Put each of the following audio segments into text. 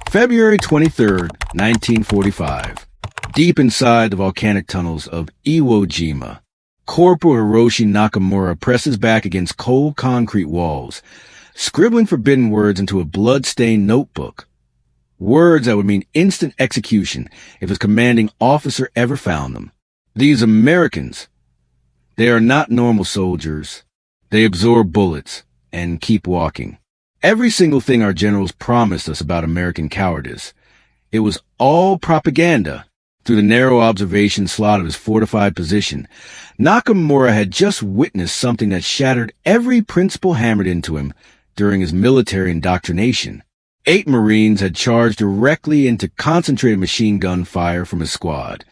February 23rd, 1945. Deep inside the volcanic tunnels of Iwo Jima, Corporal Hiroshi Nakamura presses back against cold concrete walls, scribbling forbidden words into a blood-stained notebook. Words that would mean instant execution if his commanding officer ever found them. These Americans, they are not normal soldiers. They absorb bullets and keep walking. Every single thing our generals promised us about American cowardice, it was all propaganda. Through the narrow observation slot of his fortified position, Nakamura had just witnessed something that shattered every principle hammered into him during his military indoctrination. 8 Marines had charged directly into concentrated machine gun fire from his squad,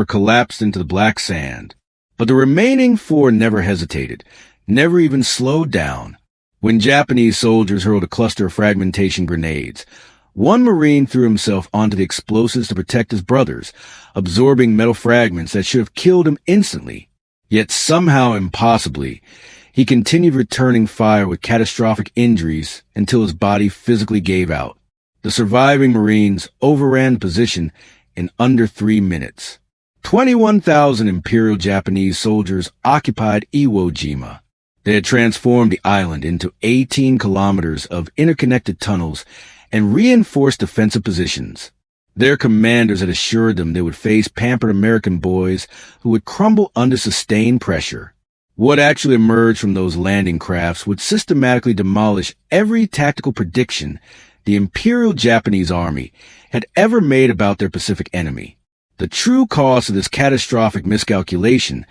collapsed into the black sand. But the remaining 4 never hesitated, never even slowed down. When Japanese soldiers hurled a cluster of fragmentation grenades, one Marine threw himself onto the explosives to protect his brothers, absorbing metal fragments that should have killed him instantly. Yet somehow, impossibly, he continued returning fire with catastrophic injuries until his body physically gave out. The surviving Marines overran the position in under 3 minutes. 21,000 Imperial Japanese soldiers occupied Iwo Jima. They had transformed the island into 18 kilometers of interconnected tunnels and reinforced defensive positions. Their commanders had assured them they would face pampered American boys who would crumble under sustained pressure. What actually emerged from those landing crafts would systematically demolish every tactical prediction the Imperial Japanese Army had ever made about their Pacific enemy. The true cost of this catastrophic miscalculation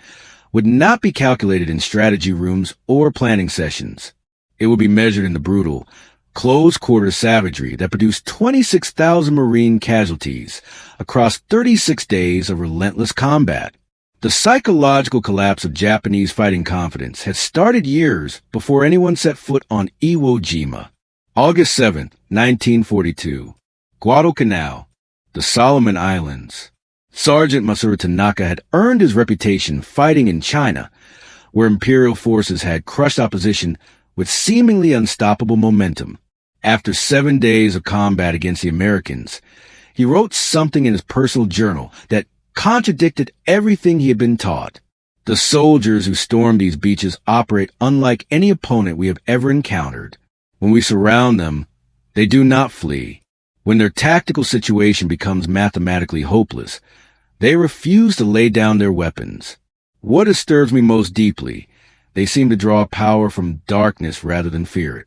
would not be calculated in strategy rooms or planning sessions. It would be measured in the brutal, close-quarter savagery that produced 26,000 Marine casualties across 36 days of relentless combat. The psychological collapse of Japanese fighting confidence had started years before anyone set foot on Iwo Jima. August 7, 1942. Guadalcanal, the Solomon Islands. Sergeant Masaru Tanaka had earned his reputation fighting in China, where Imperial forces had crushed opposition with seemingly unstoppable momentum. After 7 days of combat against the Americans, he wrote something in his personal journal that contradicted everything he had been taught. The soldiers who stormed these beaches operate unlike any opponent we have ever encountered. When we surround them, they do not flee. When their tactical situation becomes mathematically hopeless, they refuse to lay down their weapons. What disturbs me most deeply, they seem to draw power from darkness rather than fear it.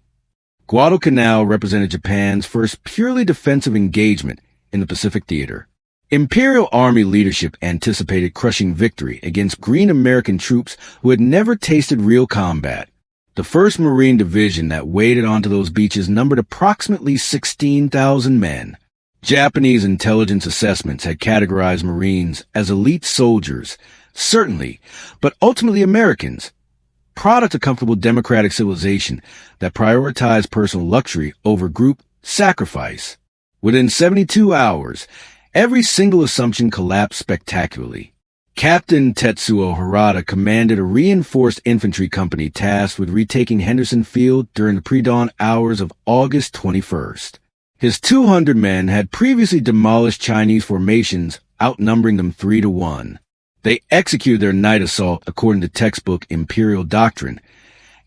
Guadalcanal represented Japan's first purely defensive engagement in the Pacific theater. Imperial Army leadership anticipated crushing victory against green American troops who had never tasted real combat. The 1st Marine Division that waded onto those beaches numbered approximately 16,000 men. Japanese intelligence assessments had categorized Marines as elite soldiers, certainly, but ultimately Americans, product of comfortable democratic civilization that prioritized personal luxury over group sacrifice. Within 72 hours, every single assumption collapsed spectacularly. Captain Tetsuo Harada commanded a reinforced infantry company tasked with retaking Henderson Field during the pre-dawn hours of August 21st. His 200 men had previously demolished Chinese formations, outnumbering them 3-1. They executed their night assault according to textbook Imperial doctrine,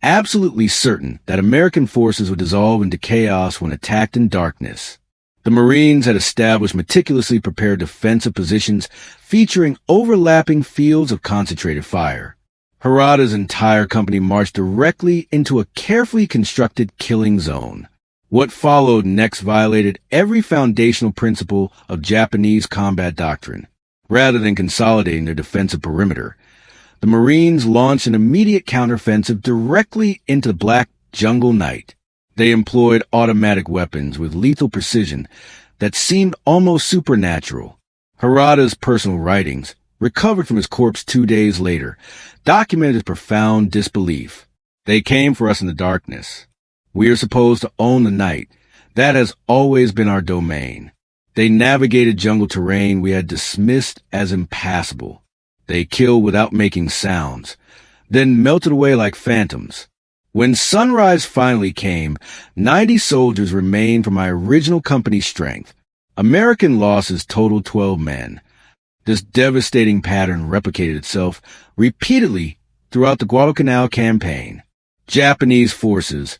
absolutely certain that American forces would dissolve into chaos when attacked in darkness. The Marines had established meticulously prepared defensive positions featuring overlapping fields of concentrated fire. Harada's entire company marched directly into a carefully constructed killing zone. What followed next violated every foundational principle of Japanese combat doctrine. Rather than consolidating their defensive perimeter, the Marines launched an immediate counteroffensive directly into the black jungle night. They employed automatic weapons with lethal precision that seemed almost supernatural. Harada's personal writings, recovered from his corpse 2 days later, documented his profound disbelief. They came for us in the darkness. We are supposed to own the night. That has always been our domain. They navigated jungle terrain we had dismissed as impassable. They killed without making sounds, then melted away like phantoms. When sunrise finally came, 90 soldiers remained from my original company's strength, American losses totaled 12 men. This devastating pattern replicated itself repeatedly throughout the Guadalcanal campaign. Japanese forces,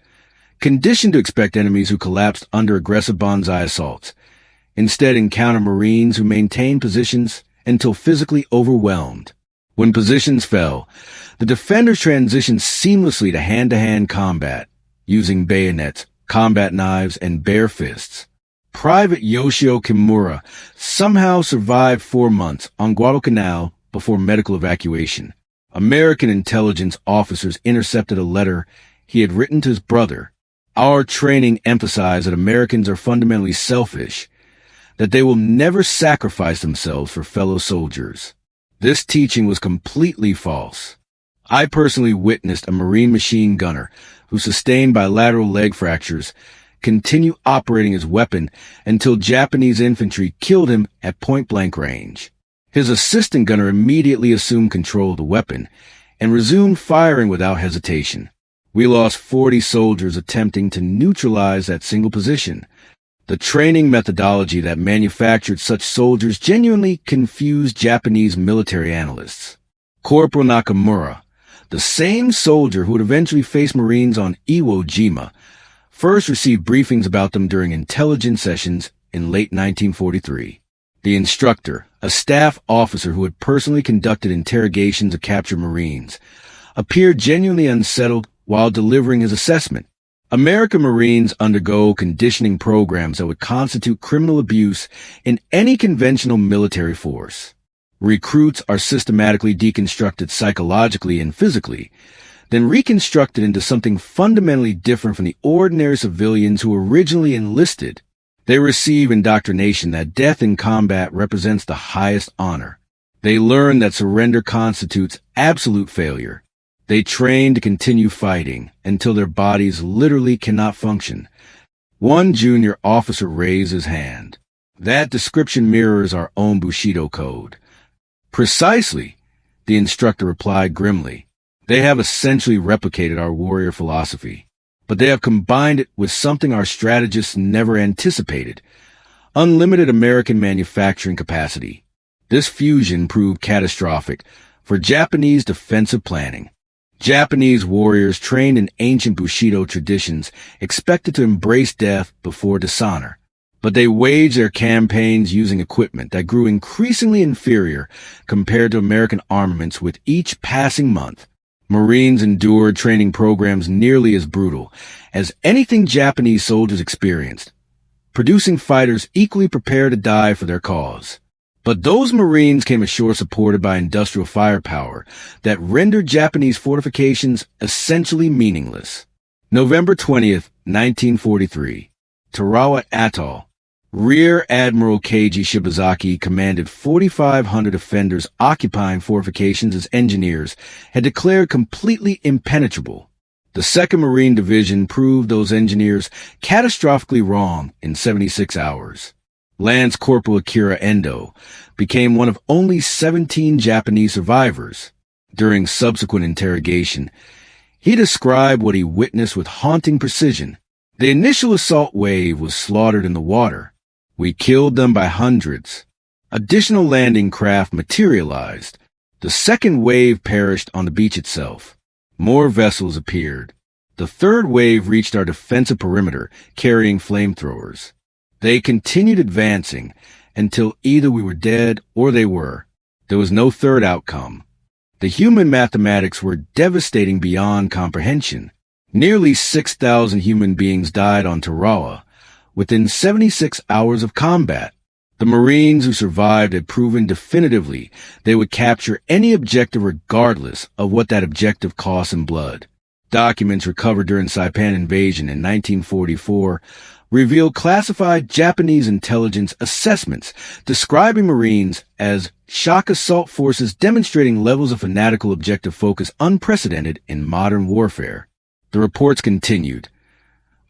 conditioned to expect enemies who collapsed under aggressive banzai assaults, instead encounter Marines who maintained positions until physically overwhelmed. When positions fell, the defenders transitioned seamlessly to hand-to-hand combat, using bayonets, combat knives, and bare fists. Private Yoshio Kimura somehow survived 4 months on Guadalcanal before medical evacuation. American intelligence officers intercepted a letter he had written to his brother. Our training emphasized that Americans are fundamentally selfish, that they will never sacrifice themselves for fellow soldiers. This teaching was completely false. I personally witnessed a Marine machine gunner who sustained bilateral leg fractures continue operating his weapon until Japanese infantry killed him at point-blank range. His assistant gunner immediately assumed control of the weapon and resumed firing without hesitation. We lost 40 soldiers attempting to neutralize that single position. The training methodology that manufactured such soldiers genuinely confused Japanese military analysts. Corporal Nakamura, the same soldier who would eventually face Marines on Iwo Jima, first received briefings about them during intelligence sessions in late 1943. The instructor, a staff officer who had personally conducted interrogations of captured Marines, appeared genuinely unsettled while delivering his assessment. American Marines undergo conditioning programs that would constitute criminal abuse in any conventional military force. Recruits are systematically deconstructed psychologically and physically, then reconstructed into something fundamentally different from the ordinary civilians who originally enlisted. They receive indoctrination that death in combat represents the highest honor. They learn that surrender constitutes absolute failure. They train to continue fighting until their bodies literally cannot function. One junior officer raised his hand. That description mirrors our own Bushido code. Precisely, the instructor replied grimly. They have essentially replicated our warrior philosophy, but they have combined it with something our strategists never anticipated: unlimited American manufacturing capacity. This fusion proved catastrophic for Japanese defensive planning. Japanese warriors trained in ancient Bushido traditions expected to embrace death before dishonor, but they waged their campaigns using equipment that grew increasingly inferior compared to American armaments with each passing month. Marines endured training programs nearly as brutal as anything Japanese soldiers experienced, producing fighters equally prepared to die for their cause. But those Marines came ashore supported by industrial firepower that rendered Japanese fortifications essentially meaningless. November 20th, 1943. Tarawa Atoll. Rear Admiral Keiji Shibazaki commanded 4,500 defenders occupying fortifications as engineers had declared completely impenetrable. The 2nd Marine Division proved those engineers catastrophically wrong in 76 hours. Lance Corporal Akira Endo became one of only 17 Japanese survivors. During subsequent interrogation, he described what he witnessed with haunting precision. The initial assault wave was slaughtered in the water. We killed them by hundreds. Additional landing craft materialized. The second wave perished on the beach itself. More vessels appeared. The third wave reached our defensive perimeter, carrying flamethrowers. They continued advancing until either we were dead or they were. There was no third outcome. The human mathematics were devastating beyond comprehension. Nearly 6,000 human beings died on Tarawa within 76 hours of combat. The Marines who survived had proven definitively they would capture any objective regardless of what that objective cost in blood. Documents recovered during Saipan invasion in 1944 revealed classified Japanese intelligence assessments describing Marines as shock assault forces demonstrating levels of fanatical objective focus unprecedented in modern warfare. The reports continued.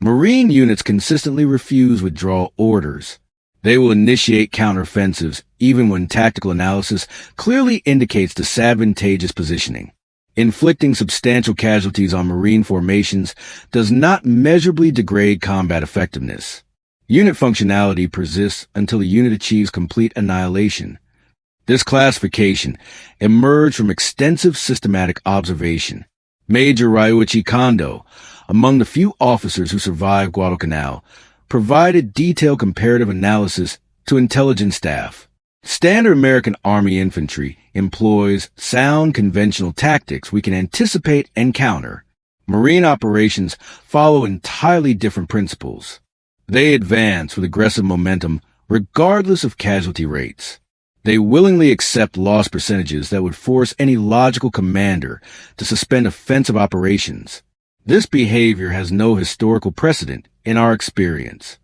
Marine units consistently refuse withdrawal orders. They will initiate counteroffensives even when tactical analysis clearly indicates disadvantageous positioning. Inflicting substantial casualties on Marine formations does not measurably degrade combat effectiveness. Unit functionality persists until the unit achieves complete annihilation. This classification emerged from extensive systematic observation. Major Ryuichi Kondo, among the few officers who survived Guadalcanal, provided detailed comparative analysis to intelligence staff. Standard American Army infantry employs sound conventional tactics we can anticipate and counter. Marine operations follow entirely different principles. They advance with aggressive momentum regardless of casualty rates. They willingly accept loss percentages that would force any logical commander to suspend offensive operations. This behavior has no historical precedent in our experience.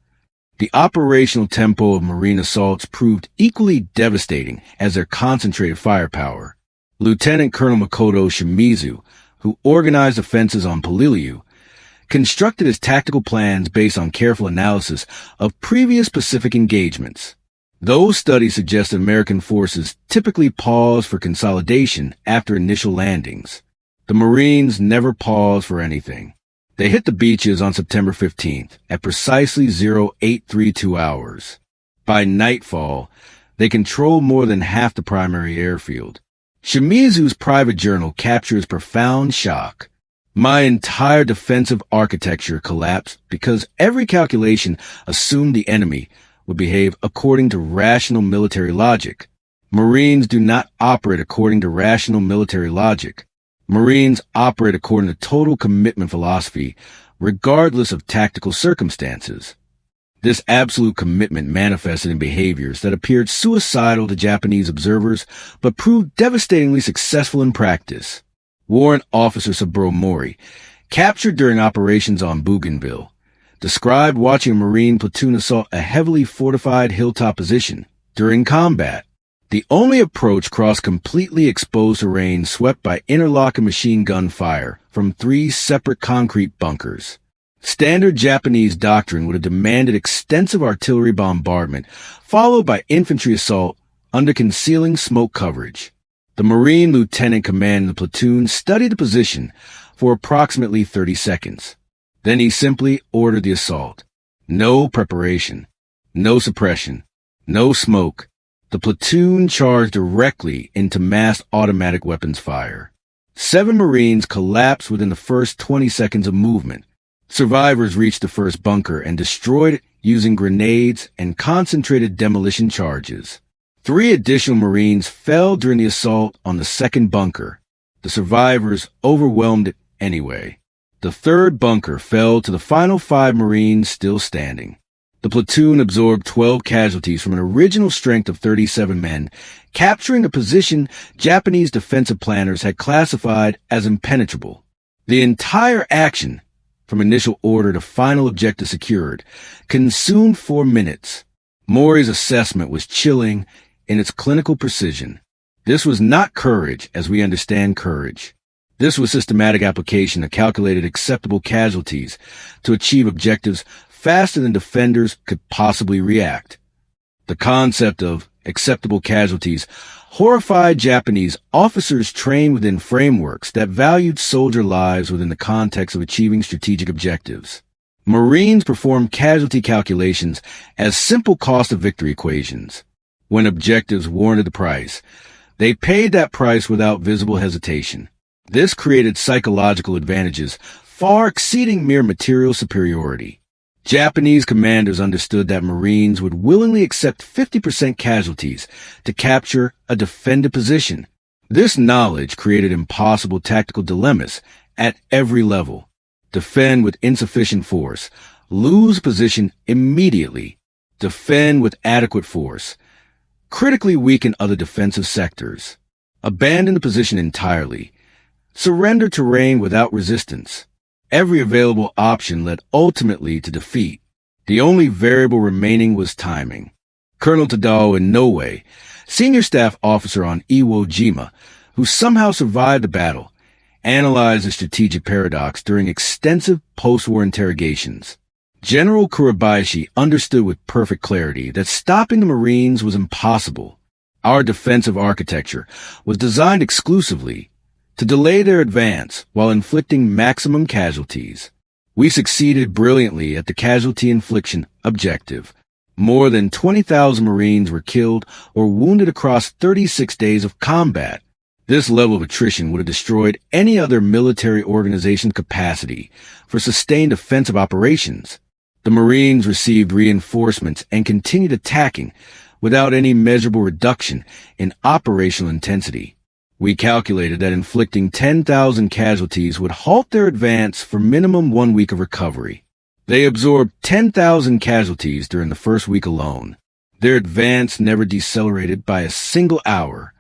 The operational tempo of Marine assaults proved equally devastating as their concentrated firepower. Lieutenant Colonel Makoto Shimizu, who organized offenses on Polilliu, constructed his tactical plans based on careful analysis of previous Pacific engagements. Those studies suggest that American forces typically pause for consolidation after initial landings. The Marines never pause for anything. They hit the beaches on September 15th at precisely 0832 hours. By nightfall, they controlled more than half the primary airfield. Shimizu's private journal captures profound shock. My entire defensive architecture collapsed because every calculation assumed the enemy would behave according to rational military logic. Marines do not operate according to rational military logic. Marines operate according to total commitment philosophy, regardless of tactical circumstances. This absolute commitment manifested in behaviors that appeared suicidal to Japanese observers, but proved devastatingly successful in practice. Warrant Officer Saburo Mori, captured during operations on Bougainville, described watching a Marine platoon assault a heavily fortified hilltop position during combat. The only approach crossed completely exposed terrain swept by interlocking machine gun fire from 3 separate concrete bunkers. Standard Japanese doctrine would have demanded extensive artillery bombardment, followed by infantry assault under concealing smoke coverage. The Marine lieutenant commanding the platoon studied the position for approximately 30 seconds. Then he simply ordered the assault. No preparation, no suppression, no smoke. The platoon charged directly into massed automatic weapons fire. 7 Marines collapsed within the first 20 seconds of movement. Survivors reached the first bunker and destroyed it using grenades and concentrated demolition charges. 3 additional Marines fell during the assault on the second bunker. The survivors overwhelmed it anyway. The third bunker fell to the final 5 Marines still standing. The platoon absorbed 12 casualties from an original strength of 37 men, capturing a position Japanese defensive planners had classified as impenetrable. The entire action, from initial order to final objective secured, consumed 4 minutes. Mori's assessment was chilling in its clinical precision. This was not courage as we understand courage. This was systematic application of calculated acceptable casualties to achieve objectives faster than defenders could possibly react. The concept of acceptable casualties horrified Japanese officers trained within frameworks that valued soldier lives within the context of achieving strategic objectives. Marines performed casualty calculations as simple cost of victory equations. When objectives warranted the price, they paid that price without visible hesitation. This created psychological advantages far exceeding mere material superiority. Japanese commanders understood that Marines would willingly accept 50% casualties to capture a defended position. This knowledge created impossible tactical dilemmas at every level. Defend with insufficient force, lose position immediately. Defend with adequate force, critically weaken other defensive sectors. Abandon the position entirely. Surrender terrain without resistance. Every available option led ultimately to defeat. The only variable remaining was timing. Colonel Tadao Inoue, senior staff officer on Iwo Jima, who somehow survived the battle, analyzed the strategic paradox during extensive post-war interrogations. General Kurabayashi understood with perfect clarity that stopping the Marines was impossible. Our defensive architecture was designed exclusively to delay their advance while inflicting maximum casualties. We succeeded brilliantly at the casualty infliction objective. More than 20,000 Marines were killed or wounded across 36 days of combat. This level of attrition would have destroyed any other military organization's capacity for sustained offensive operations. The Marines received reinforcements and continued attacking without any measurable reduction in operational intensity. We calculated that inflicting 10,000 casualties would halt their advance for minimum 1 week of recovery. They absorbed 10,000 casualties during the first week alone. Their advance never decelerated by a single hour.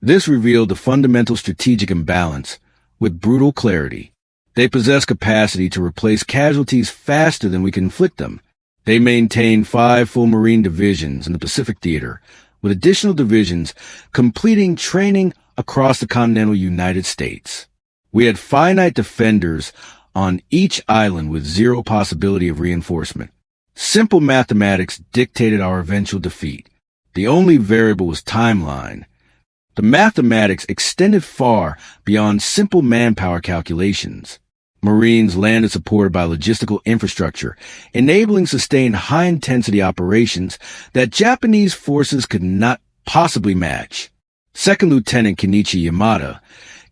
This revealed the fundamental strategic imbalance with brutal clarity. They possess capacity to replace casualties faster than we can inflict them. They maintained 5 full Marine divisions in the Pacific Theater, with additional divisions completing training across the continental United States. We had finite defenders on each island with zero possibility of reinforcement. Simple mathematics dictated our eventual defeat. The only variable was timeline. The mathematics extended far beyond simple manpower calculations. Marines landed supported by logistical infrastructure, enabling sustained high-intensity operations that Japanese forces could not possibly match. Second Lieutenant Kenichi Yamada,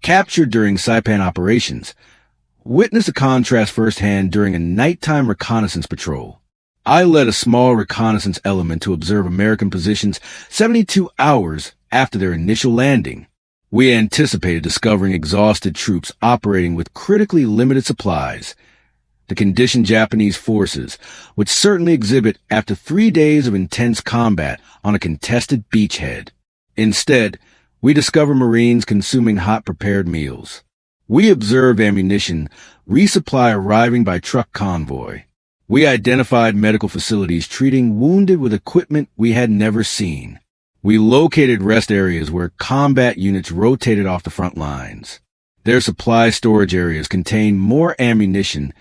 captured during Saipan operations, witnessed a contrast firsthand during a nighttime reconnaissance patrol. I led a small reconnaissance element to observe American positions 72 hours after their initial landing. We anticipated discovering exhausted troops operating with critically limited supplies. The condition Japanese forces would certainly exhibit after 3 days of intense combat on a contested beachhead. Instead, we discovered Marines consuming hot prepared meals. We observed ammunition resupply arriving by truck convoy. We identified medical facilities treating wounded with equipment we had never seen. We located rest areas where combat units rotated off the front lines. Their supply storage areas contained more ammunition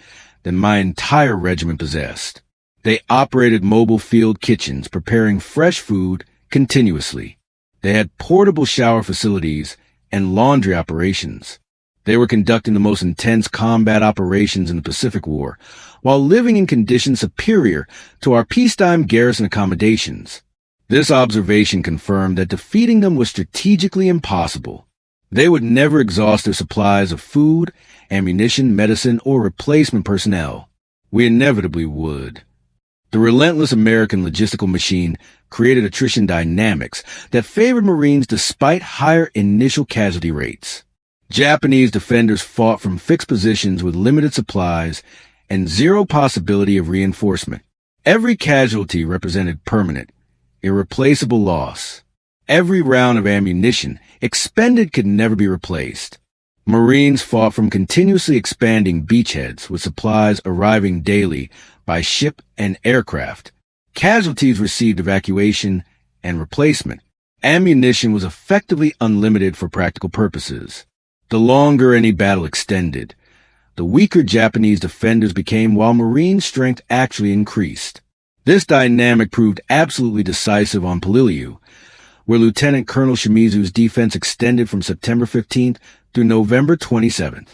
than my entire regiment possessed. They operated mobile field kitchens, preparing fresh food continuously. They had portable shower facilities and laundry operations. They were conducting the most intense combat operations in the Pacific War, while living in conditions superior to our peacetime garrison accommodations. This observation confirmed that defeating them was strategically impossible. They would never exhaust their supplies of food, ammunition, medicine, or replacement personnel. We inevitably would. The relentless American logistical machine created attrition dynamics that favored Marines despite higher initial casualty rates. Japanese defenders fought from fixed positions with limited supplies and zero possibility of reinforcement. Every casualty represented permanent, irreplaceable loss. Every round of ammunition expended could never be replaced. Marines fought from continuously expanding beachheads with supplies arriving daily by ship and aircraft. Casualties received evacuation and replacement. Ammunition was effectively unlimited for practical purposes. The longer any battle extended, the weaker Japanese defenders became while Marine strength actually increased. This dynamic proved absolutely decisive on Peleliu, where Lieutenant Colonel Shimizu's defense extended from September 15th through November 27th.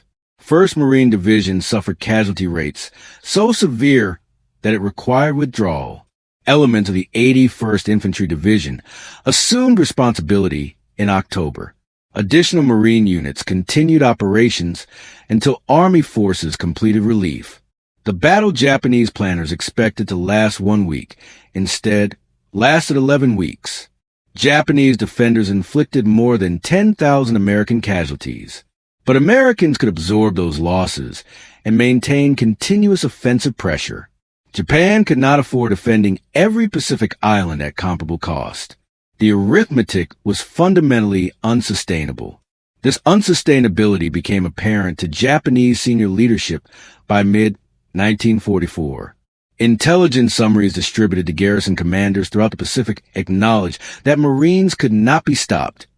1st Marine Division suffered casualty rates so severe that it required withdrawal. Elements of the 81st Infantry Division assumed responsibility in October. Additional Marine units continued operations until Army forces completed relief. The battle Japanese planners expected to last 1 week, instead lasted 11 weeks. Japanese defenders inflicted more than 10,000 American casualties. But Americans could absorb those losses and maintain continuous offensive pressure. Japan could not afford defending every Pacific island at comparable cost. The arithmetic was fundamentally unsustainable. This unsustainability became apparent to Japanese senior leadership by mid-1944. Intelligence summaries distributed to garrison commanders throughout the Pacific acknowledged that Marines could not be stopped,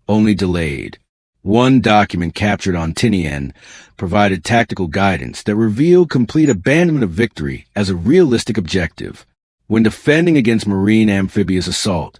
only delayed. One document captured on Tinian provided tactical guidance that revealed complete abandonment of victory as a realistic objective. When defending against Marine amphibious assault,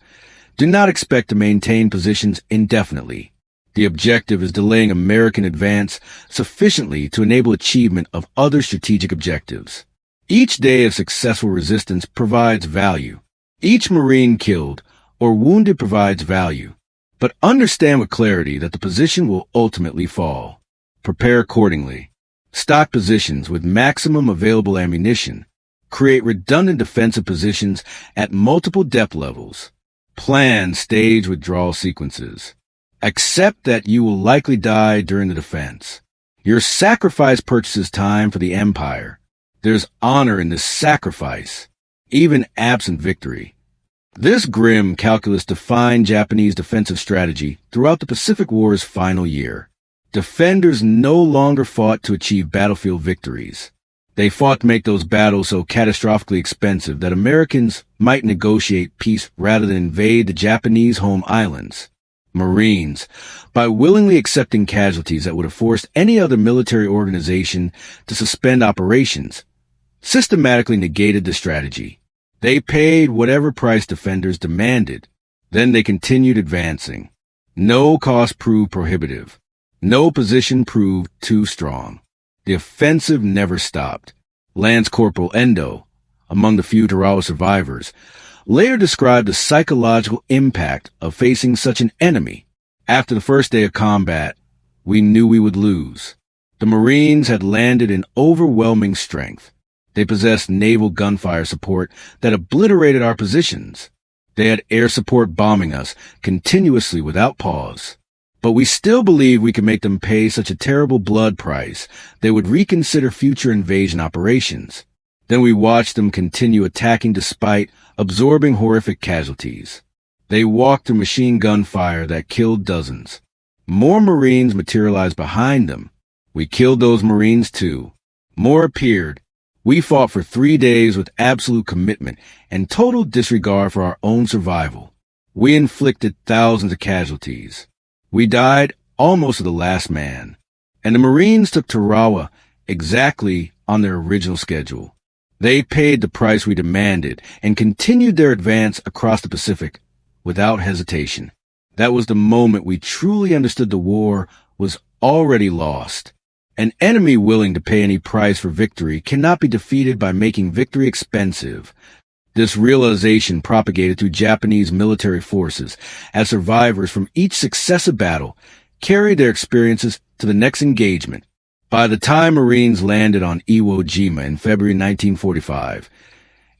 do not expect to maintain positions indefinitely. The objective is delaying American advance sufficiently to enable achievement of other strategic objectives. Each day of successful resistance provides value. Each Marine killed or wounded provides value. But understand with clarity that the position will ultimately fall. Prepare accordingly. Stock positions with maximum available ammunition. Create redundant defensive positions at multiple depth levels. Plan stage withdrawal sequences. Accept that you will likely die during the defense. Your sacrifice purchases time for the Empire. There's honor in this sacrifice, even absent victory. This grim calculus defined Japanese defensive strategy throughout the Pacific War's final year. Defenders no longer fought to achieve battlefield victories. They fought to make those battles so catastrophically expensive that Americans might negotiate peace rather than invade the Japanese home islands. Marines, by willingly accepting casualties that would have forced any other military organization to suspend operations, systematically negated the strategy. They paid whatever price defenders demanded. Then they continued advancing. No cost proved prohibitive. No position proved too strong. The offensive never stopped. Lance Corporal Endo, among the few Tarawa survivors, later described the psychological impact of facing such an enemy. After the first day of combat, we knew we would lose. The Marines had landed in overwhelming strength. They possessed naval gunfire support that obliterated our positions. They had air support bombing us continuously without pause. But we still believed we could make them pay such a terrible blood price they would reconsider future invasion operations. Then we watched them continue attacking despite absorbing horrific casualties. They walked through machine gun fire that killed dozens. More Marines materialized behind them. We killed those Marines too. More appeared. We fought for 3 days with absolute commitment and total disregard for our own survival. We inflicted thousands of casualties. We died almost to the last man. And the Marines took Tarawa exactly on their original schedule. They paid the price we demanded and continued their advance across the Pacific without hesitation. That was the moment we truly understood the war was already lost. An enemy willing to pay any price for victory cannot be defeated by making victory expensive. This realization propagated through Japanese military forces as survivors from each successive battle carried their experiences to the next engagement. By the time Marines landed on Iwo Jima in February 1945,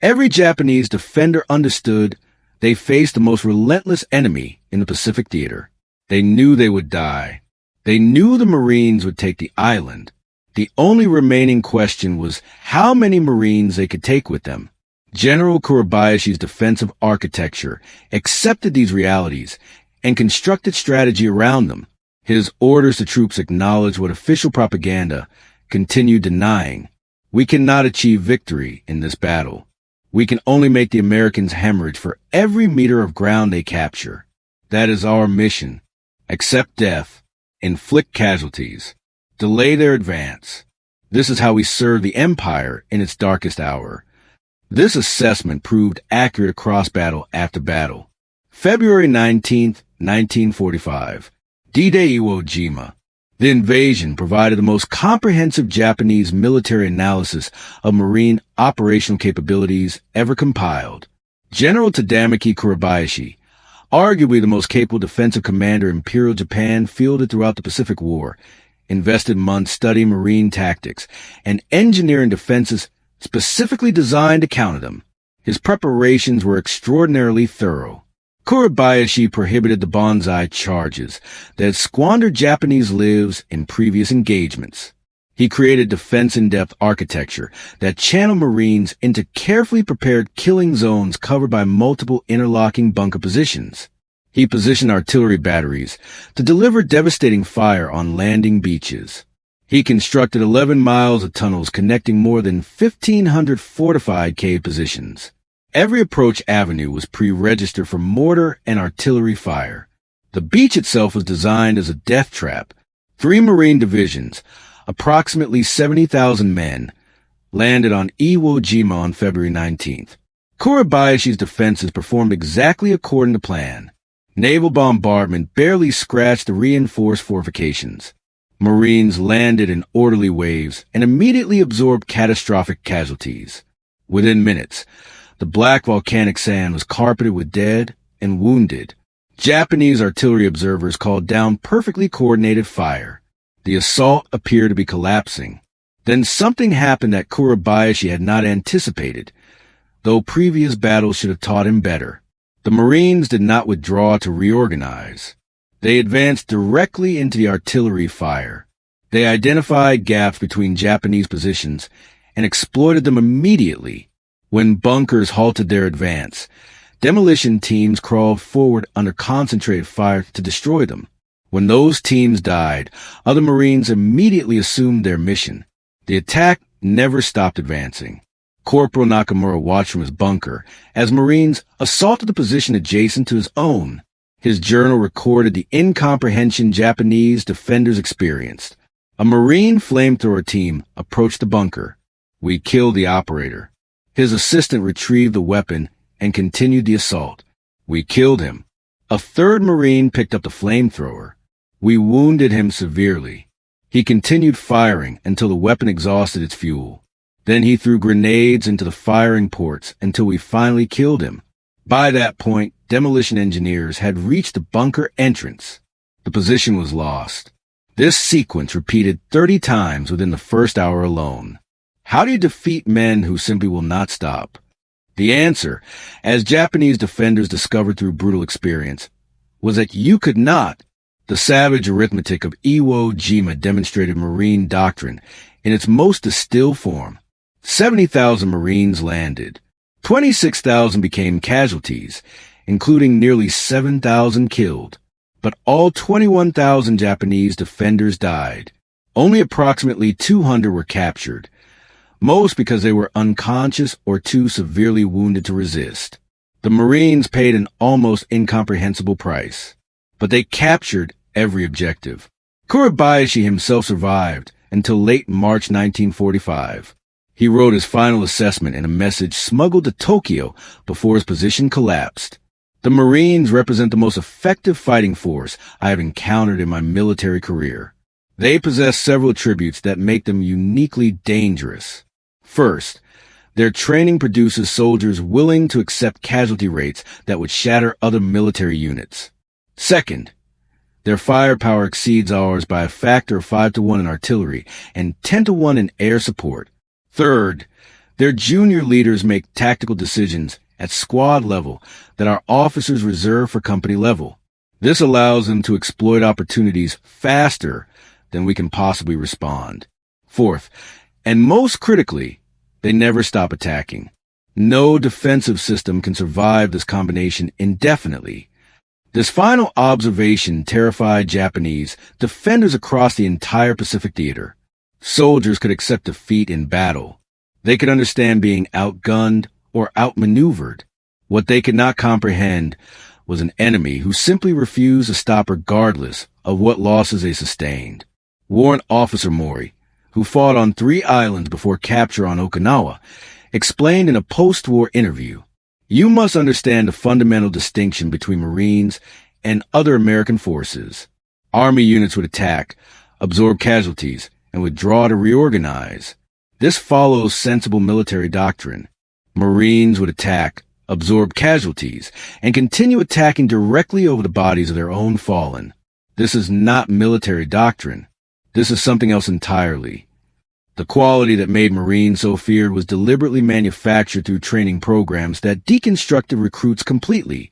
every Japanese defender understood they faced the most relentless enemy in the Pacific theater. They knew they would die. They knew the Marines would take the island. The only remaining question was how many Marines they could take with them. General Kurabayashi's defensive architecture accepted these realities and constructed strategy around them. His orders to troops acknowledged what official propaganda continued denying. We cannot achieve victory in this battle. We can only make the Americans hemorrhage for every meter of ground they capture. That is our mission. Accept death. Inflict casualties, delay their advance. This is how we serve the Empire in its darkest hour. This assessment proved accurate across battle after battle. February 19th, 1945, D-Day Iwo Jima. The invasion provided the most comprehensive Japanese military analysis of Marine operational capabilities ever compiled. General Tadamaki Kurabayashi, arguably the most capable defensive commander Imperial Japan fielded throughout the Pacific War, invested months studying Marine tactics and engineering defenses specifically designed to counter them. His preparations were extraordinarily thorough. Kurabayashi prohibited the banzai charges that had squandered Japanese lives in previous engagements. He created defense-in-depth architecture that channeled Marines into carefully prepared killing zones covered by multiple interlocking bunker positions. He positioned artillery batteries to deliver devastating fire on landing beaches. He constructed 11 miles of tunnels connecting more than 1,500 fortified cave positions. Every approach avenue was pre-registered for mortar and artillery fire. The beach itself was designed as a death trap. 3 Marine divisions, approximately 70,000 men, landed on Iwo Jima on February 19th. Kurabayashi's defenses performed exactly according to plan. Naval bombardment barely scratched the reinforced fortifications. Marines landed in orderly waves and immediately absorbed catastrophic casualties. Within minutes, the black volcanic sand was carpeted with dead and wounded. Japanese artillery observers called down perfectly coordinated fire. The assault appeared to be collapsing. Then something happened that Kurabayashi had not anticipated, though previous battles should have taught him better. The Marines did not withdraw to reorganize. They advanced directly into the artillery fire. They identified gaps between Japanese positions and exploited them immediately. When bunkers halted their advance, demolition teams crawled forward under concentrated fire to destroy them. When those teams died, other Marines immediately assumed their mission. The attack never stopped advancing. Corporal Nakamura watched from his bunker as Marines assaulted the position adjacent to his own. His journal recorded the incomprehension Japanese defenders experienced. A Marine flamethrower team approached the bunker. We killed the operator. His assistant retrieved the weapon and continued the assault. We killed him. A third Marine picked up the flamethrower. We wounded him severely. He continued firing until the weapon exhausted its fuel. Then he threw grenades into the firing ports until we finally killed him. By that point, demolition engineers had reached the bunker entrance. The position was lost. This sequence repeated 30 times within the first hour alone. How do you defeat men who simply will not stop? The answer, as Japanese defenders discovered through brutal experience, was that you could not. The savage arithmetic of Iwo Jima demonstrated Marine doctrine in its most distilled form. 70,000 Marines landed. 26,000 became casualties, including nearly 7,000 killed. But all 21,000 Japanese defenders died. Only approximately 200 were captured, most because they were unconscious or too severely wounded to resist. The Marines paid an almost incomprehensible price, but they captured every objective. Kurabayashi himself survived until late March 1945. He wrote his final assessment in a message smuggled to Tokyo before his position collapsed. The Marines represent the most effective fighting force I have encountered in my military career. They possess several attributes that make them uniquely dangerous. First, their training produces soldiers willing to accept casualty rates that would shatter other military units. Second, their firepower exceeds ours by a factor of 5 to 1 in artillery and 10 to 1 in air support. Third, their junior leaders make tactical decisions at squad level that our officers reserve for company level. This allows them to exploit opportunities faster than we can possibly respond. Fourth, and most critically, they never stop attacking. No defensive system can survive this combination indefinitely. This final observation terrified Japanese defenders across the entire Pacific theater. Soldiers could accept defeat in battle. They could understand being outgunned or outmaneuvered. What they could not comprehend was an enemy who simply refused to stop regardless of what losses they sustained. Warrant Officer Mori, who fought on 3 islands before capture on Okinawa, explained in a post-war interview, "You must understand the fundamental distinction between Marines and other American forces. Army units would attack, absorb casualties, and withdraw to reorganize. This follows sensible military doctrine. Marines would attack, absorb casualties, and continue attacking directly over the bodies of their own fallen. This is not military doctrine. This is something else entirely. The quality that made Marines so feared was deliberately manufactured through training programs that deconstructed recruits completely,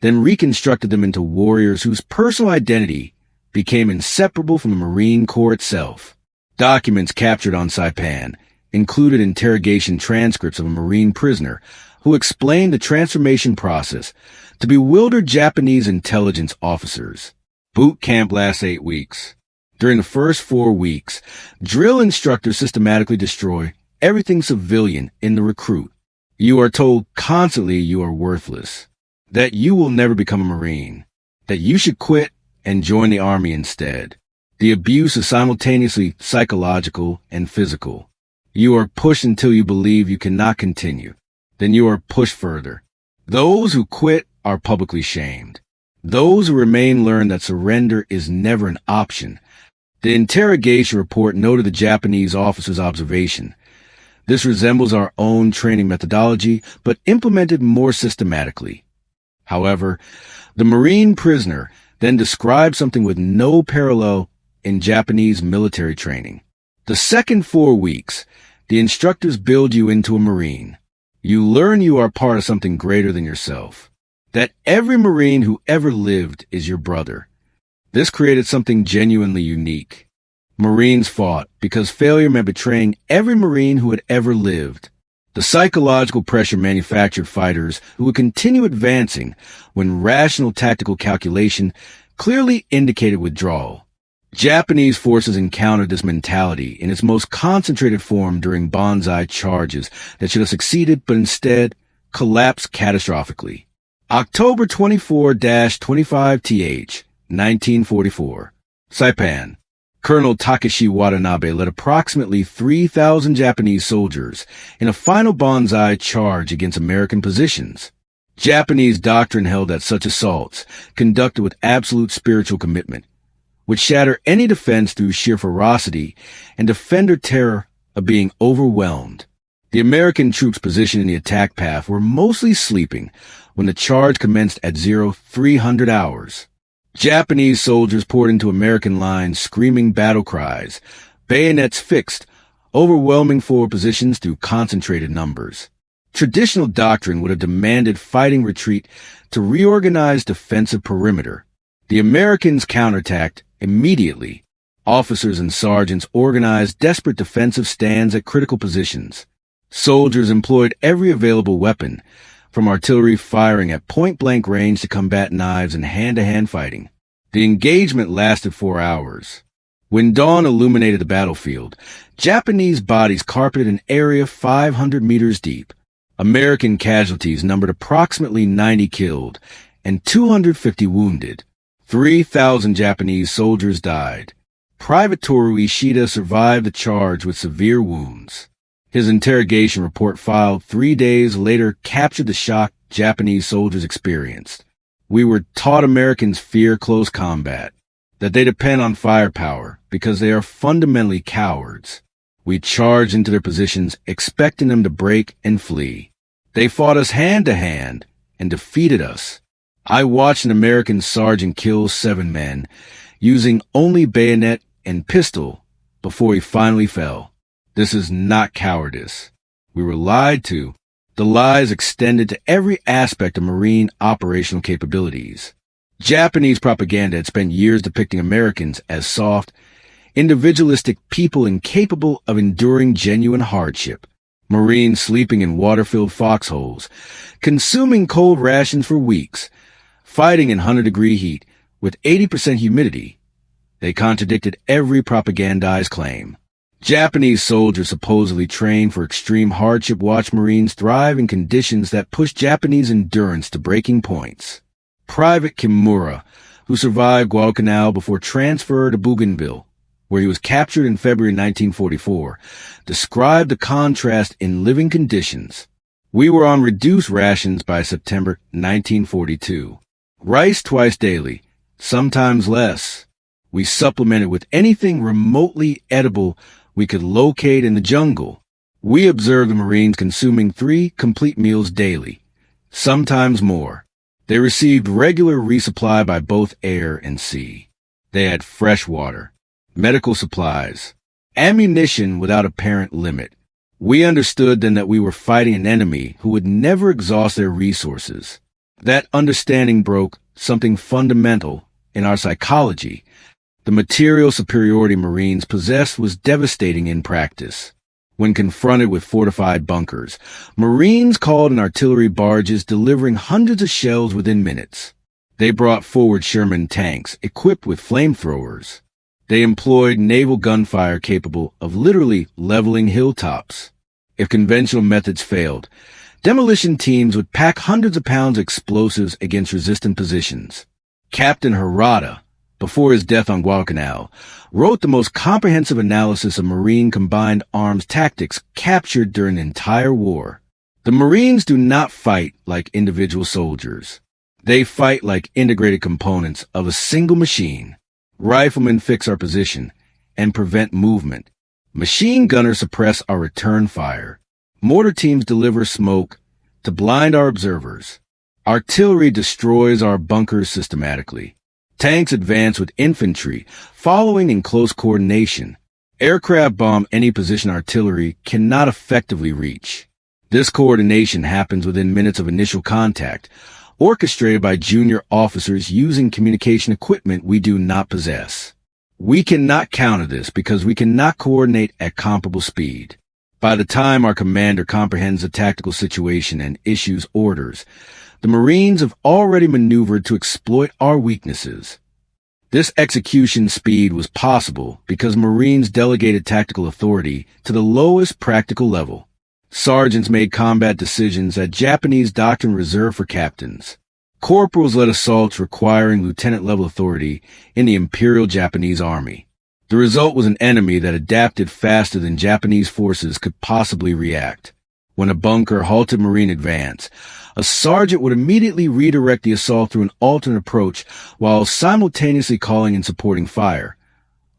then reconstructed them into warriors whose personal identity became inseparable from the Marine Corps itself." Documents captured on Saipan included interrogation transcripts of a Marine prisoner who explained the transformation process to bewildered Japanese intelligence officers. Boot camp lasts 8 weeks. During the first 4 weeks, drill instructors systematically destroy everything civilian in the recruit. You are told constantly you are worthless, that you will never become a Marine, that you should quit and join the Army instead. The abuse is simultaneously psychological and physical. You are pushed until you believe you cannot continue. Then you are pushed further. Those who quit are publicly shamed. Those who remain learn that surrender is never an option. The interrogation report noted the Japanese officer's observation. This resembles our own training methodology, but implemented more systematically. However, the Marine prisoner then described something with no parallel in Japanese military training. The second 4 weeks, the instructors build you into a Marine. You learn you are part of something greater than yourself. That every Marine who ever lived is your brother. This created something genuinely unique. Marines fought because failure meant betraying every Marine who had ever lived. The psychological pressure manufactured fighters who would continue advancing when rational tactical calculation clearly indicated withdrawal. Japanese forces encountered this mentality in its most concentrated form during banzai charges that should have succeeded but instead collapsed catastrophically. October 24-25th, 1944. Saipan. Colonel Takeshi Watanabe led approximately 3,000 Japanese soldiers in a final banzai charge against American positions. Japanese doctrine held that such assaults, conducted with absolute spiritual commitment, would shatter any defense through sheer ferocity and defender terror of being overwhelmed. The American troops positioned in the attack path were mostly sleeping when the charge commenced at 0300 hours. Japanese soldiers poured into American lines screaming battle cries, bayonets fixed, overwhelming forward positions through concentrated numbers. Traditional doctrine would have demanded fighting retreat to reorganize defensive perimeter. The Americans counterattacked immediately. Officers and sergeants organized desperate defensive stands at critical positions. Soldiers employed every available weapon, from artillery firing at point-blank range to combat knives and hand-to-hand fighting. The engagement lasted 4 hours. When dawn illuminated the battlefield, Japanese bodies carpeted an area 500 meters deep. American casualties numbered approximately 90 killed and 250 wounded. 3,000 Japanese soldiers died. Private Toru Ishida survived the charge with severe wounds. His interrogation report filed 3 days later captured the shock Japanese soldiers experienced. We were taught Americans fear close combat, that they depend on firepower because they are fundamentally cowards. We charged into their positions expecting them to break and flee. They fought us hand to hand and defeated us. I watched an American sergeant kill 7 men using only bayonet and pistol before he finally fell. This is not cowardice. We were lied to. The lies extended to every aspect of Marine operational capabilities. Japanese propaganda had spent years depicting Americans as soft, individualistic people incapable of enduring genuine hardship. Marines sleeping in water-filled foxholes, consuming cold rations for weeks, fighting in 100-degree heat with 80% humidity. They contradicted every propagandized claim. Japanese soldiers supposedly trained for extreme hardship watched Marines thrive in conditions that pushed Japanese endurance to breaking points. Private Kimura, who survived Guadalcanal before transfer to Bougainville, where he was captured in February 1944, described the contrast in living conditions. We were on reduced rations by September 1942. Rice twice daily, sometimes less. We supplemented with anything remotely edible we could locate in the jungle. We observed the Marines consuming 3 complete meals daily, sometimes more. They received regular resupply by both air and sea. They had fresh water, medical supplies, ammunition without apparent limit. We understood then that we were fighting an enemy who would never exhaust their resources. That understanding broke something fundamental in our psychology. The material superiority Marines possessed was devastating in practice. When confronted with fortified bunkers, Marines called in artillery barges delivering hundreds of shells within minutes. They brought forward Sherman tanks equipped with flamethrowers. They employed naval gunfire capable of literally leveling hilltops. If conventional methods failed, demolition teams would pack hundreds of pounds of explosives against resistant positions. Captain Harada, before his death on Guadalcanal, wrote the most comprehensive analysis of Marine combined arms tactics captured during the entire war. The Marines do not fight like individual soldiers. They fight like integrated components of a single machine. Riflemen fix our position and prevent movement. Machine gunners suppress our return fire. Mortar teams deliver smoke to blind our observers. Artillery destroys our bunkers systematically. Tanks advance with infantry, following in close coordination. Aircraft bomb any position artillery cannot effectively reach. This coordination happens within minutes of initial contact, orchestrated by junior officers using communication equipment we do not possess. We cannot counter this because we cannot coordinate at comparable speed. By the time our commander comprehends the tactical situation and issues orders, the Marines have already maneuvered to exploit our weaknesses. This execution speed was possible because Marines delegated tactical authority to the lowest practical level. Sergeants made combat decisions that Japanese doctrine reserved for captains. Corporals led assaults requiring lieutenant-level authority in the Imperial Japanese Army. The result was an enemy that adapted faster than Japanese forces could possibly react. When a bunker halted Marine advance, a sergeant would immediately redirect the assault through an alternate approach while simultaneously calling and supporting fire,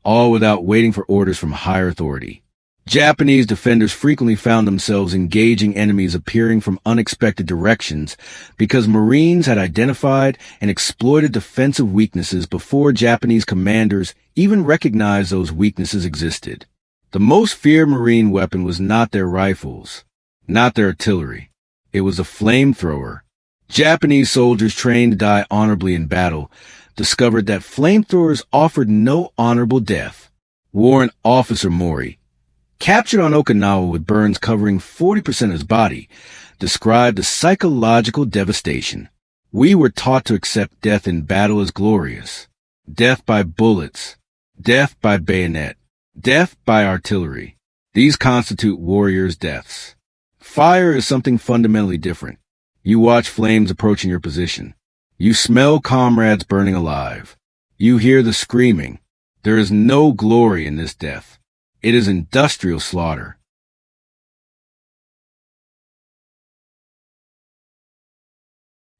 all without waiting for orders from higher authority. Japanese defenders frequently found themselves engaging enemies appearing from unexpected directions because Marines had identified and exploited defensive weaknesses before Japanese commanders even recognized those weaknesses existed. The most feared Marine weapon was not their rifles, not their artillery. It was a flamethrower. Japanese soldiers trained to die honorably in battle discovered that flamethrowers offered no honorable death. Warrant Officer Mori, captured on Okinawa with burns covering 40% of his body, described the psychological devastation. We were taught to accept death in battle as glorious. Death by bullets, death by bayonet, death by artillery. These constitute warriors' deaths. Fire is something fundamentally different. You watch flames approaching your position. You smell comrades burning alive. You hear the screaming. There is no glory in this death. It is industrial slaughter.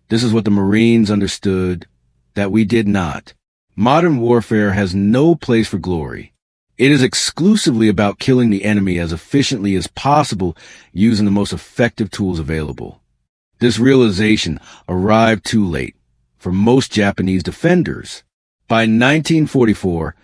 This is what the Marines understood that we did not. Modern warfare has no place for glory. It is exclusively about killing the enemy as efficiently as possible using the most effective tools available. This realization arrived too late for most Japanese defenders. By 1944,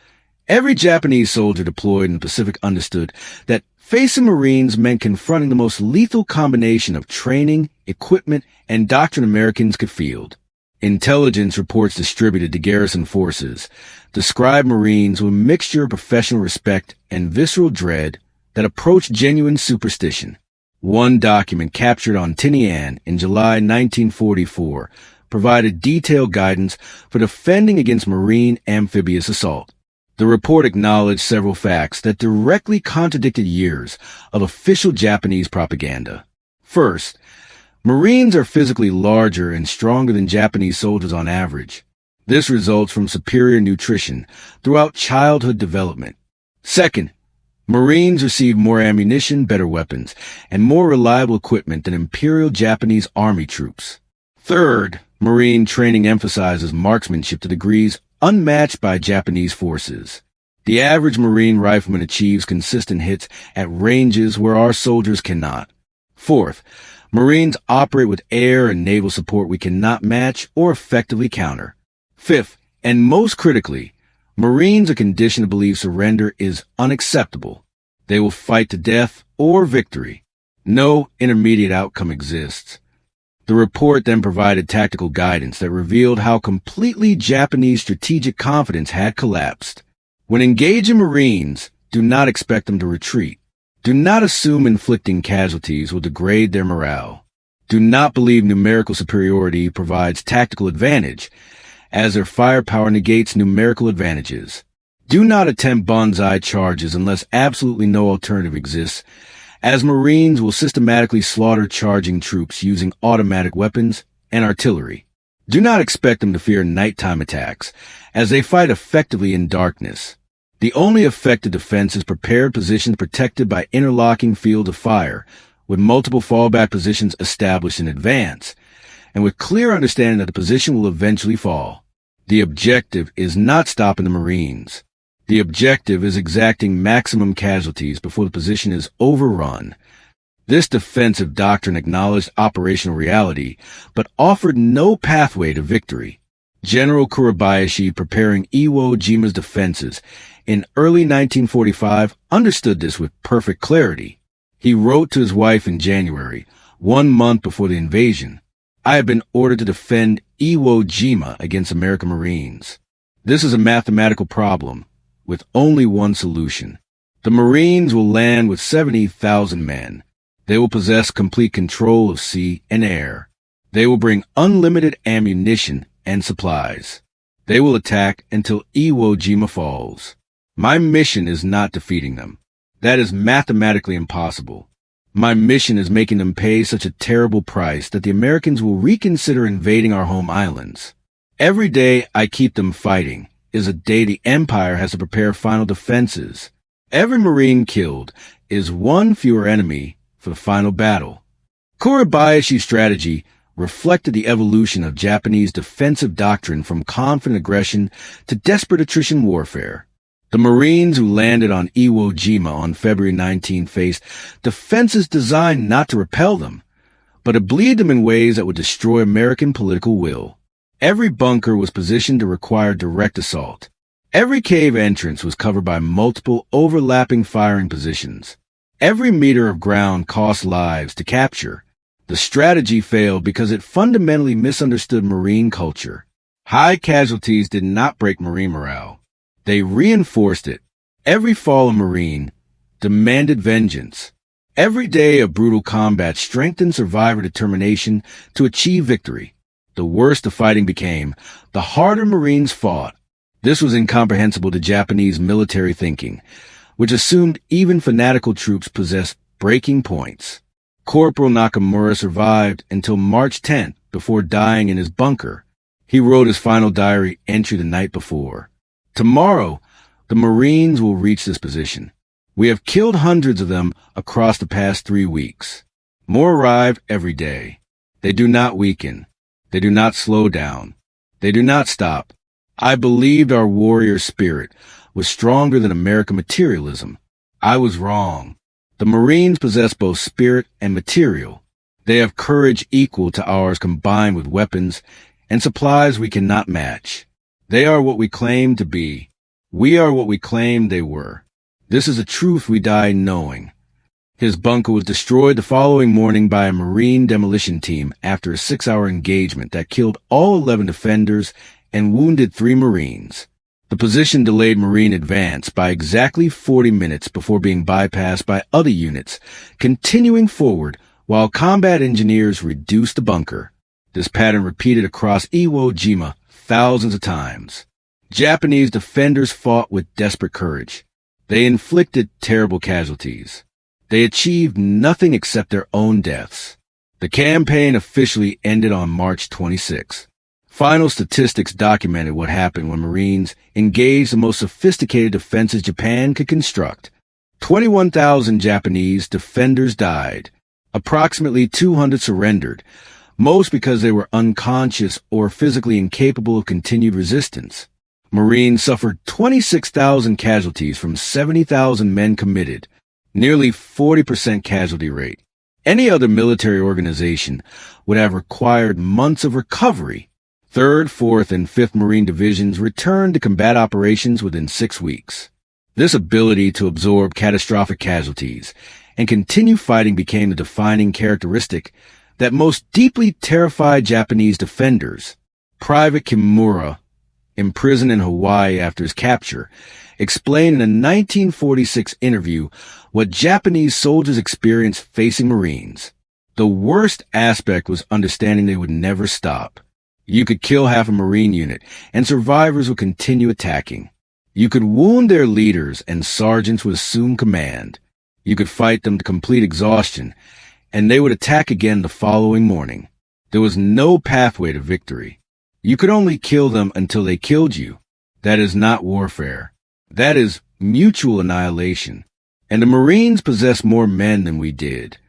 every Japanese soldier deployed in the Pacific understood that facing Marines meant confronting the most lethal combination of training, equipment, and doctrine Americans could field. Intelligence reports distributed to garrison forces describe Marines with a mixture of professional respect and visceral dread that approached genuine superstition. One document captured on Tinian in July 1944 provided detailed guidance for defending against Marine amphibious assault. The report acknowledged several facts that directly contradicted years of official Japanese propaganda. First, Marines are physically larger and stronger than Japanese soldiers on average. This results from superior nutrition throughout childhood development. Second, Marines receive more ammunition, better weapons, and more reliable equipment than Imperial Japanese Army troops. Third, Marine training emphasizes marksmanship to degrees unmatched by Japanese forces. The average Marine rifleman achieves consistent hits at ranges where our soldiers cannot. Fourth, Marines operate with air and naval support we cannot match or effectively counter. Fifth, and most critically, Marines are conditioned to believe surrender is unacceptable. They will fight to death or victory. No intermediate outcome exists. The report then provided tactical guidance that revealed how completely Japanese strategic confidence had collapsed. When engaging Marines, do not expect them to retreat. Do not assume inflicting casualties will degrade their morale. Do not believe numerical superiority provides tactical advantage, as their firepower negates numerical advantages. Do not attempt banzai charges unless absolutely no alternative exists, as Marines will systematically slaughter charging troops using automatic weapons and artillery. Do not expect them to fear nighttime attacks, as they fight effectively in darkness. The only effective defense is prepared positions protected by interlocking fields of fire, with multiple fallback positions established in advance. and with clear understanding that the position will eventually fall. The objective is not stopping the Marines. The objective is exacting maximum casualties before the position is overrun. This defensive doctrine acknowledged operational reality, but offered no pathway to victory. General Kurabayashi, preparing Iwo Jima's defenses in early 1945, understood this with perfect clarity. He wrote to his wife in January, 1 month before the invasion, "I have been ordered to defend Iwo Jima against American Marines. This is a mathematical problem with only one solution. The Marines will land with 70,000 men. They will possess complete control of sea and air. They will bring unlimited ammunition and supplies. They will attack until Iwo Jima falls. My mission is not defeating them. That is mathematically impossible. My mission is making them pay such a terrible price that the Americans will reconsider invading our home islands. Every day I keep them fighting is a day the Empire has to prepare final defenses. Every Marine killed is one fewer enemy for the final battle." Kurabayashi's strategy reflected the evolution of Japanese defensive doctrine from confident aggression to desperate attrition warfare. The Marines who landed on Iwo Jima on February 19 faced defenses designed not to repel them, but to bleed them in ways that would destroy American political will. Every bunker was positioned to require direct assault. Every cave entrance was covered by multiple overlapping firing positions. Every meter of ground cost lives to capture. The strategy failed because it fundamentally misunderstood Marine culture. High casualties did not break Marine morale. They reinforced it. Every fallen Marine demanded vengeance. Every day of brutal combat strengthened survivor determination to achieve victory. The worse the fighting became, the harder Marines fought. This was incomprehensible to Japanese military thinking, which assumed even fanatical troops possessed breaking points. Corporal Nakamura survived until March 10th before dying in his bunker. He wrote his final diary entry the night before. "Tomorrow, the Marines will reach this position. We have killed hundreds of them across the past 3 weeks. More arrive every day. They do not weaken. They do not slow down. They do not stop. I believed our warrior spirit was stronger than American materialism. I was wrong. The Marines possess both spirit and material. They have courage equal to ours combined with weapons and supplies we cannot match. They are what we claim to be. We are what we claimed they were. This is a truth we die knowing." His bunker was destroyed the following morning by a Marine demolition team after a 6-hour engagement that killed all 11 defenders and wounded 3 Marines. The position delayed Marine advance by exactly 40 minutes before being bypassed by other units, continuing forward while combat engineers reduced the bunker. This pattern repeated across Iwo Jima thousands of times. Japanese defenders fought with desperate courage. They inflicted terrible casualties. They achieved nothing except their own deaths. The campaign officially ended on March 26. Final statistics documented what happened when Marines engaged the most sophisticated defenses Japan could construct. 21,000 Japanese defenders died. Approximately 200 surrendered, most because they were unconscious or physically incapable of continued resistance. Marines suffered 26,000 casualties from 70,000 men committed, nearly 40% casualty rate. Any other military organization would have required months of recovery. 3rd, 4th, and 5th Marine Divisions returned to combat operations within 6 weeks. This ability to absorb catastrophic casualties and continue fighting became the defining characteristic that most deeply terrified Japanese defenders. Private Kimura, imprisoned in Hawaii after his capture, explained in a 1946 interview what Japanese soldiers experienced facing Marines. The worst aspect was understanding they would never stop. You could kill half a Marine unit, and survivors would continue attacking. You could wound their leaders, and sergeants would assume command. You could fight them to complete exhaustion, and they would attack again the following morning. There was no pathway to victory. You could only kill them until they killed you. That is not warfare. That is mutual annihilation. And the Marines possessed more men than we did.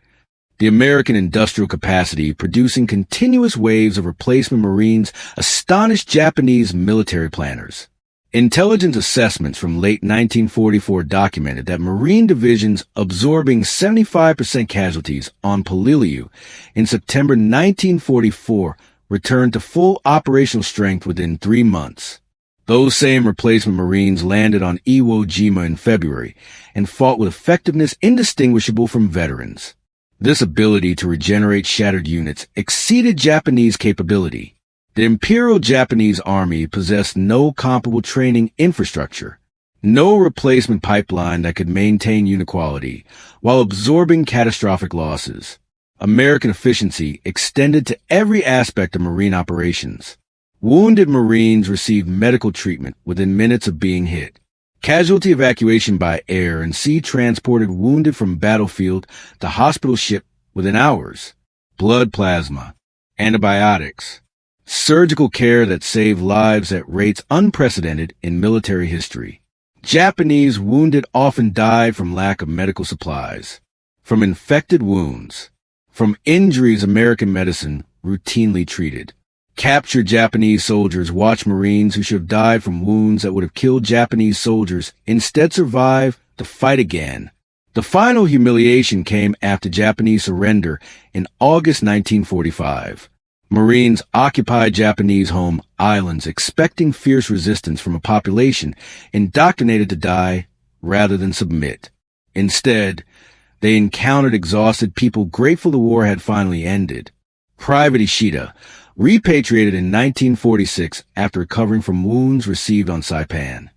The American industrial capacity producing continuous waves of replacement Marines astonished Japanese military planners. Intelligence assessments from late 1944 documented that Marine divisions absorbing 75% casualties on Peleliu in September 1944 returned to full operational strength within 3 months. Those same replacement Marines landed on Iwo Jima in February and fought with effectiveness indistinguishable from veterans. This ability to regenerate shattered units exceeded Japanese capability. The Imperial Japanese Army possessed no comparable training infrastructure, no replacement pipeline that could maintain unit quality while absorbing catastrophic losses. American efficiency extended to every aspect of Marine operations. Wounded Marines received medical treatment within minutes of being hit. Casualty evacuation by air and sea transported wounded from battlefield to hospital ship within hours. Blood plasma, antibiotics, surgical care that saved lives at rates unprecedented in military history. Japanese wounded often died from lack of medical supplies, from infected wounds, from injuries American medicine routinely treated. Captured Japanese soldiers watched Marines who should have died from wounds that would have killed Japanese soldiers instead survive to fight again. The final humiliation came after Japanese surrender in August 1945. Marines occupied Japanese home islands expecting fierce resistance from a population indoctrinated to die rather than submit. Instead, they encountered exhausted people grateful the war had finally ended. Private Ishida, repatriated in 1946 after recovering from wounds received on Saipan,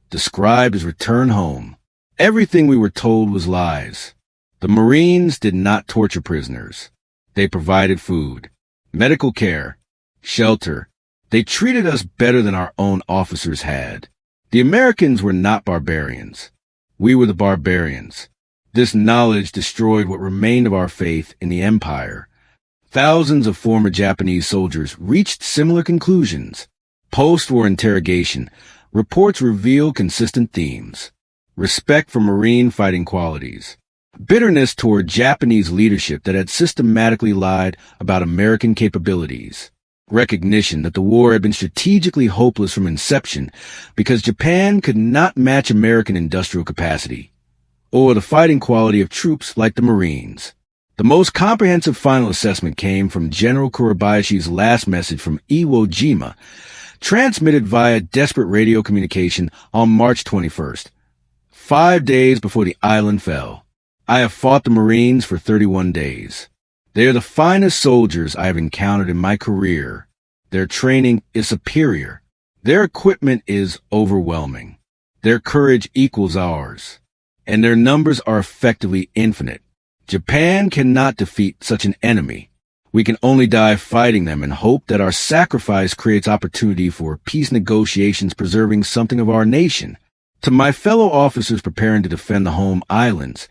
described his return home. Everything we were told was lies. The Marines did not torture prisoners. They provided food, medical care, shelter. They treated us better than our own officers had. The Americans were not barbarians. We were the barbarians. This knowledge destroyed what remained of our faith in the empire. Thousands of former Japanese soldiers reached similar conclusions. Post-war interrogation reports reveal consistent themes. Respect for Marine fighting qualities. Bitterness toward Japanese leadership that had systematically lied about American capabilities. Recognition that the war had been strategically hopeless from inception because Japan could not match American industrial capacity, or the fighting quality of troops like the Marines. The most comprehensive final assessment came from General Kurabayashi's last message from Iwo Jima, transmitted via desperate radio communication on March 21st, 5 days before the island fell. I have fought the Marines for 31 days. They are the finest soldiers I have encountered in my career. Their training is superior. Their equipment is overwhelming. Their courage equals ours. And their numbers are effectively infinite. Japan cannot defeat such an enemy. We can only die fighting them and hope that our sacrifice creates opportunity for peace negotiations preserving something of our nation. To my fellow officers preparing to defend the home islands,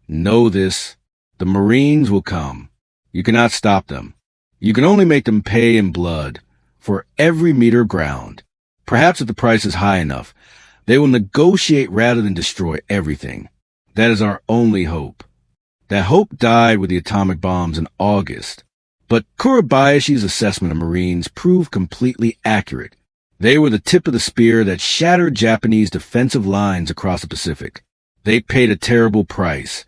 know this, the Marines will come. You cannot stop them. You can only make them pay in blood for every meter of ground. Perhaps if the price is high enough, they will negotiate rather than destroy everything. That is our only hope. That hope died with the atomic bombs in August. But Kurabayashi's assessment of Marines proved completely accurate. They were the tip of the spear that shattered Japanese defensive lines across the Pacific. They paid a terrible price,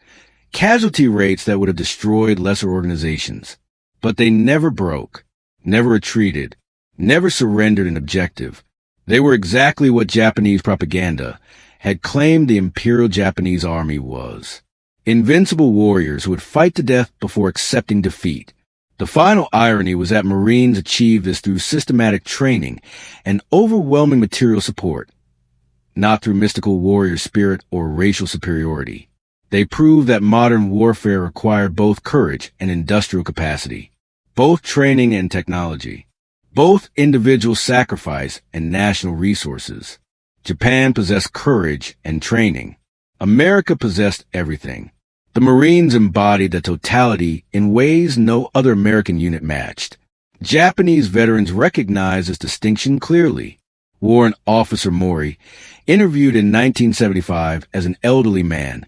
casualty rates that would have destroyed lesser organizations. But they never broke, never retreated, never surrendered an objective. They were exactly what Japanese propaganda had claimed the Imperial Japanese Army was. Invincible warriors who would fight to death before accepting defeat. The final irony was that Marines achieved this through systematic training and overwhelming material support, not through mystical warrior spirit or racial superiority. They proved that modern warfare required both courage and industrial capacity, both training and technology, both individual sacrifice and national resources. Japan possessed courage and training. America possessed everything. The Marines embodied the totality in ways no other American unit matched. Japanese veterans recognized this distinction clearly. Warrant Officer Mori, interviewed in 1975 as an elderly man,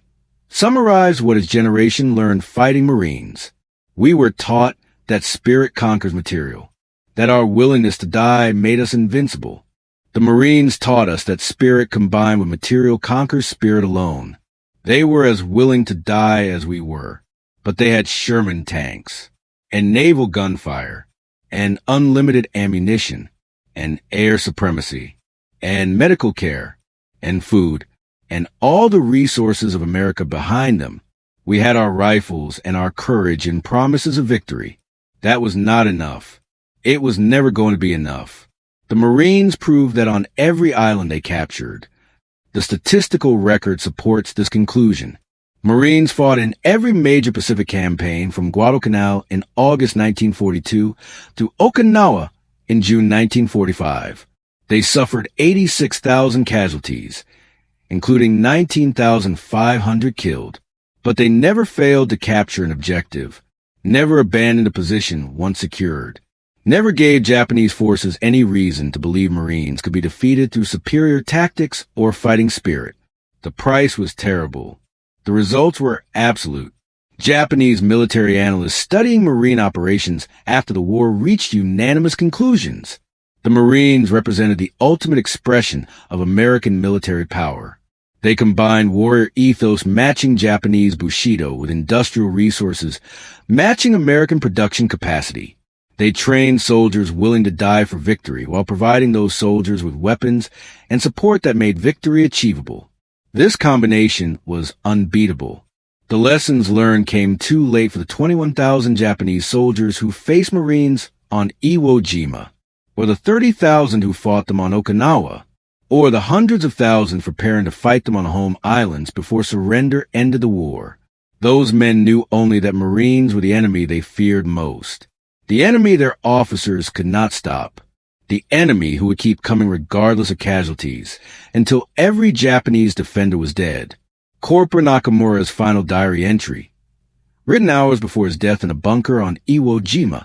summarized what his generation learned fighting Marines. We were taught that spirit conquers material, that our willingness to die made us invincible. The Marines taught us that spirit combined with material conquers spirit alone. They were as willing to die as we were, but they had Sherman tanks, and naval gunfire, and unlimited ammunition, and air supremacy, and medical care, and food, and all the resources of America behind them. We had our rifles and our courage and promises of victory. That was not enough. It was never going to be enough. The Marines proved that on every island they captured. The statistical record supports this conclusion. Marines fought in every major Pacific campaign from Guadalcanal in August 1942 to Okinawa in June 1945. They suffered 86,000 casualties, including 19,500 killed. But they never failed to capture an objective, never abandoned a position once secured, never gave Japanese forces any reason to believe Marines could be defeated through superior tactics or fighting spirit. The price was terrible. The results were absolute. Japanese military analysts studying Marine operations after the war reached unanimous conclusions. The Marines represented the ultimate expression of American military power. They combined warrior ethos matching Japanese Bushido with industrial resources matching American production capacity. They trained soldiers willing to die for victory while providing those soldiers with weapons and support that made victory achievable. This combination was unbeatable. The lessons learned came too late for the 21,000 Japanese soldiers who faced Marines on Iwo Jima, or the 30,000 who fought them on Okinawa, or the hundreds of thousands preparing to fight them on home islands before surrender ended the war. Those men knew only that Marines were the enemy they feared most. The enemy their officers could not stop. The enemy who would keep coming regardless of casualties, until every Japanese defender was dead. Corporal Nakamura's final diary entry, written hours before his death in a bunker on Iwo Jima,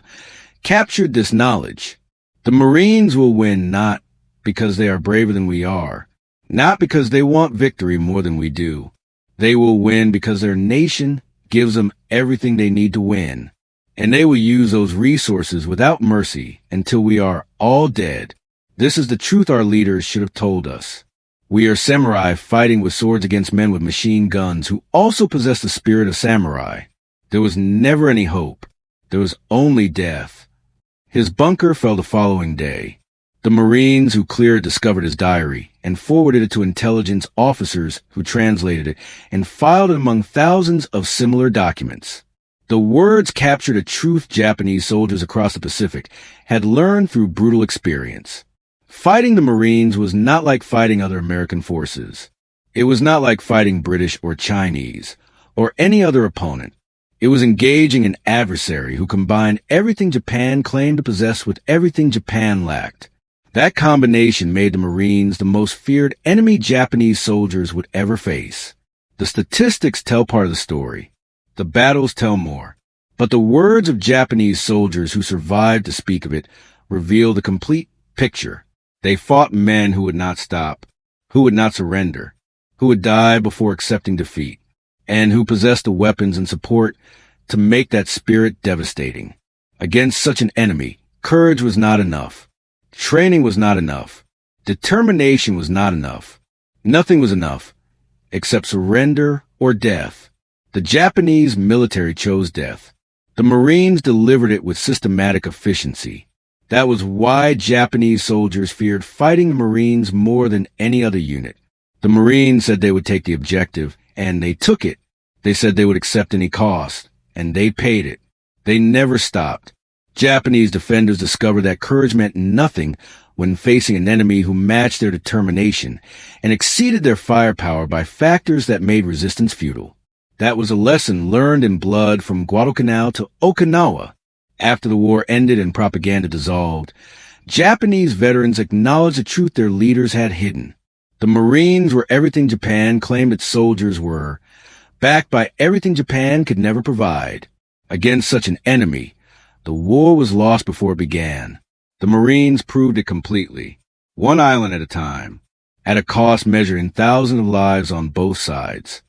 captured this knowledge. The Marines will win not because they are braver than we are, not because they want victory more than we do. They will win because their nation gives them everything they need to win, and they will use those resources without mercy until we are all dead. This is the truth our leaders should have told us. We are samurai fighting with swords against men with machine guns who also possess the spirit of samurai. There was never any hope. There was only death. His bunker fell the following day. The Marines who cleared discovered his diary and forwarded it to intelligence officers who translated it and filed it among thousands of similar documents. The words captured a truth Japanese soldiers across the Pacific had learned through brutal experience. Fighting the Marines was not like fighting other American forces. It was not like fighting British or Chinese or any other opponent. It was engaging an adversary who combined everything Japan claimed to possess with everything Japan lacked. That combination made the Marines the most feared enemy Japanese soldiers would ever face. The statistics tell part of the story. The battles tell more. But the words of Japanese soldiers who survived to speak of it reveal the complete picture. They fought men who would not stop, who would not surrender, who would die before accepting defeat, and who possessed the weapons and support to make that spirit devastating. Against such an enemy, courage was not enough. Training was not enough. Determination was not enough. Nothing was enough, except surrender or death. The Japanese military chose death. The Marines delivered it with systematic efficiency. That was why Japanese soldiers feared fighting the Marines more than any other unit. The Marines said they would take the objective, and they took it. They said they would accept any cost, and they paid it. They never stopped. Japanese defenders discovered that courage meant nothing when facing an enemy who matched their determination and exceeded their firepower by factors that made resistance futile. That was a lesson learned in blood from Guadalcanal to Okinawa. After the war ended and propaganda dissolved, Japanese veterans acknowledged the truth their leaders had hidden. The Marines were everything Japan claimed its soldiers were, backed by everything Japan could never provide. Against such an enemy, the war was lost before it began. The Marines proved it completely, one island at a time, at a cost measured in thousands of lives on both sides.